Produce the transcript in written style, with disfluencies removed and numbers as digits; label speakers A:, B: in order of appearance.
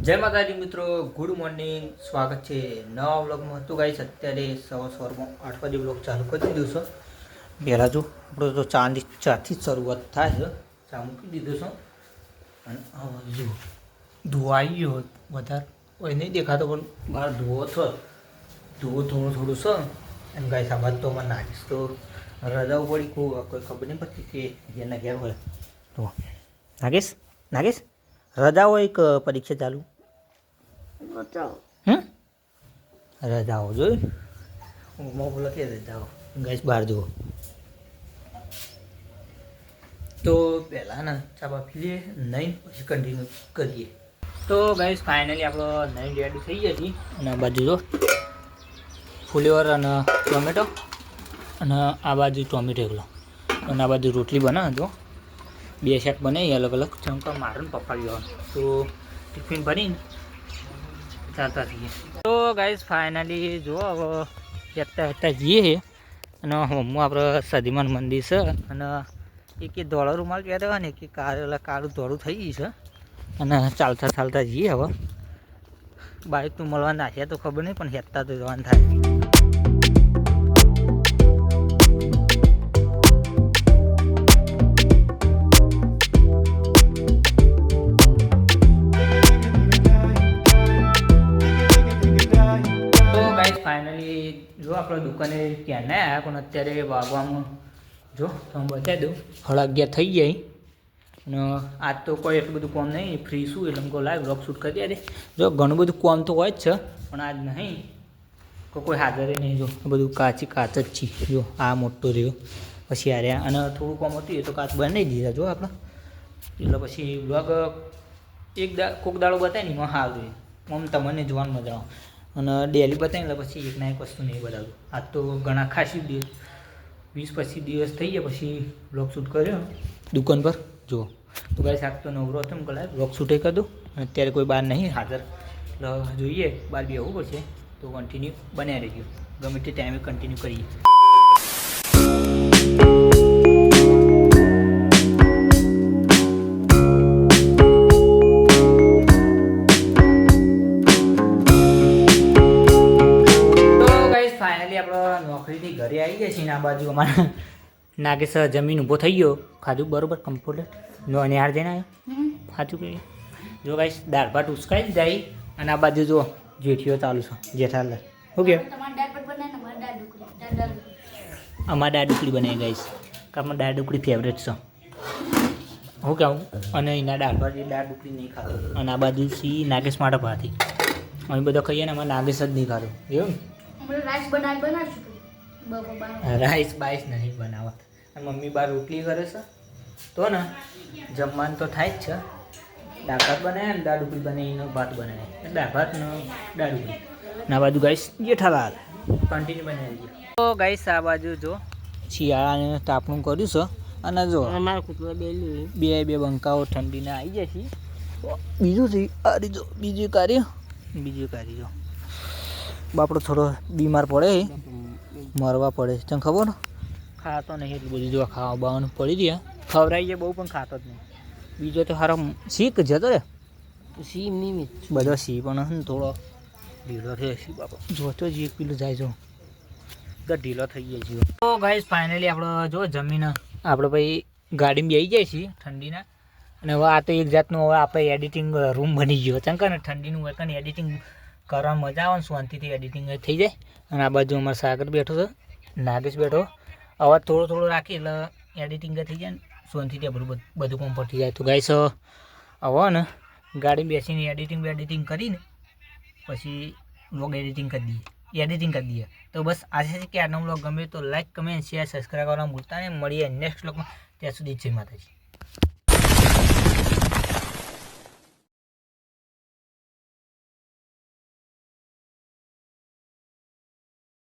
A: જય માતાજી મિત્રો, ગુડ મોર્નિંગ. સ્વાગત છે નવા વ્લોગમાં. તો ગાઈસ અત્યારે સવારમાં 8 વાગે વ્લોગ ચાલુ કરી દીધો છે. પહેલાં જો આપણો તો ચાથી જ શરૂઆત થાય છે. ચા મૂકી દીધો છે અને જો ધુઓ આવી ગયો વધારે કોઈ નહીં દેખાતો, પણ બહાર ધુઓ છે. ધુઓ થોડું છે. અને ગાઈસ આ બાદ તો મને નાખીશ તો રજાઓ પડી કોઈ ખબર નહીં પડતી કે ઘેરના ઘેર હોય તો નાગેશ રજા હોય એક પરીક્ષા ચાલુ રજાઓ જોઈ બોલો કે રજાઓ ગાઈસ બહાર જુઓ. તો પહેલાં ને ચા બાફી લઈએ, નહીં પછી કન્ટિન્યુ કરીએ. તો ગાઈસ ફાઇનલી આપણો નહીં રેડી થઈ જાય છે. અને આ બાજુ જો ફુલેવર અને ટોમેટો, અને આ બાજુ ટોમેટો એકલો, અને આ બાજુ રોટલી બનાવે તો 2 સેટ બનાવી અલગ અલગ. ચમકા મારે ને પપ્પા જવાનું તો ટિફિન ભરીને ચાલતા થઈએ. તો ગાઈસ ફાઇનલી જો હવે હેતા જઈએ અને હમું આપણે સદીમાન મંદિર છે. અને એક ધોળો રૂમાલ પહેર્યો ને એક કાળું ધોળું થઈ ગયું છે. અને ચાલતા જઈએ. હવે બાઇક તો મળવા નાખ્યા તો ખબર નહીં, પણ હેતા તો જવાનું થાય. ફાઇનલી જો આપણે દુકાને ક્યાં ના આવ્યા, પણ અત્યારે વાગવામાં જો તમે બતાવી દઉં 11:30 થઈ જાય. અને આજ તો કોઈ એટલું બધું કોમ નહીં, ફ્રી શું એટલે કહો લાઈવ બ્લોગ શૂટ કરી દે. જો ઘણું બધું કોમ તો હોય જ છે, પણ આજ નહીં કોઈ હાજર નહીં. જો બધું કાચ જ છે. જો આ મોટો રહ્યો, પછી આ રહ્યા, અને થોડું કોમ હતું એ તો કાચ બનાવી દીધા જો આપણે. એટલે પછી બ્લોગ કોક દાડો બતાવી ને એમાં હાલ જોઈએ, આમ તમને જોવાનું મજા આવે. અને ડેલી બતાવીને એટલે પછી એક ના એક વસ્તુ નહીં બતાવું. આજ તો ઘણા ખાસી 20-25 દિવસ થઈ ગયા પછી બ્લોગ શૂટ કર્યો દુકાન પર. જુઓ તો ગાઈસ આજ તો નવરો હતો, એમ લાઈવ બ્લોગ શૂટે કરી દઉં. અને અત્યારે કોઈ બહાર નહીં હાજર, એટલે જોઈએ બહાર બી આવવું પડશે. તો કન્ટિન્યુ બન્યા રહી ગયું, ગમે તે ટાઈમે કન્ટિન્યુ કરીએ. નોકરીથી ઘરે આવી જાય છે ને આ બાજુ અમારા નાગેશ જમીન ઊભો થઈ ગયો. ખાધું બરાબર કમ્પ્યુટર નિહાળ જઈને આવ્યો સાચું કહીએ. જો ગાઈસ દાળ ભાત ઉસકાઈ જાય. અને આ બાજુ જો જેઠીઓ ચાલુ છે, જેઠાલાલ ઓકે. અમારે દાળ ઢુકડી બનાવી ગાઈસ, કારણ દાળ ઢુકડી ફેવરેટ છે. હું કહું, અને એના દાળ ભાત દાળ ઢુકડી નહીં ખાતો. અને આ બાજુ સી નાગેશ માટે ભાતી અમે બધા ખાઈએ ને, અમારે નાગેશ જ નહીં ખાતો. એવું રાઈસ બાઈસ નહીં બનાવવા. મમ્મી બહાર રોટલી કરે છે તો ને જમવાનું તો થાય જ છે. દાળ ભાત બનાવે ને દાળ ઢુકડી બનાવીને ભાત બનાવે, દાળ ભાત ને દાળ ઢુકડી. આ બાજુ ગાઈસ જેઠાલાલ કન્ટિન્યુ બનાવી દઈએ. તો ગાઈસ આ બાજુ જો શિયાળાને તાપણું કર્યું છે. અને જો બે બંકાઓ ઠંડીને આવી જાય છે. બીજું છે જો બીજું કાર્ય જો બાપડો થોડો બીમાર પડે, મરવા પડે તને ખબર ને. ખાતો નહીં એટલું બધું, જો ખાવા બાવાનું પડી રહ્યા ખવડાવી જાય બહુ, પણ ખાતો જ નહીં. બીજો તો સારો શીખ જતો રે સી નિયમિત બધો સી, પણ થોડો ઢીલો થયો સી બાપા. જોતો જ 1 કિલો જાય જો ઢીલો થઈ જાય છે. તો ગાઈસ ફાઇનલી આપણો જો જમીન આપણે ભાઈ ગાડીમાં બેસી જાય છે ઠંડીના. અને હવે આ તો એક જાતનું હવે આપણે એડિટિંગ રૂમ બની ગયો. ચંકા ને ઠંડીનું હોય ને એડિટિંગ કરવાની મજા આવે ને, શાંતિથી એડિટિંગ થઈ જાય. અને આ બાજુ અમારો સાગર બેઠો છે, નાગેશ બેઠો. અવાજ થોડો રાખી એટલે એડિટિંગ થઈ જાય ને શાંતિથી બધું કામ પતી જાય. તો ગાઈસ હવે ને ગાડી બેસીને એડિટિંગ કરીને પછી વ્લોગ એડિટિંગ કરી દઈએ. તો બસ આશા છે કે આજનો વ્લોગ ગમે તો લાઈક, કમેન્ટ, શેર, સબસ્ક્રાઈબ કરવાનું ભૂલતા નહીં. મળીએ નેક્સ્ટ વ્લોગમાં. ત્યાં સુધી જય માતાજી.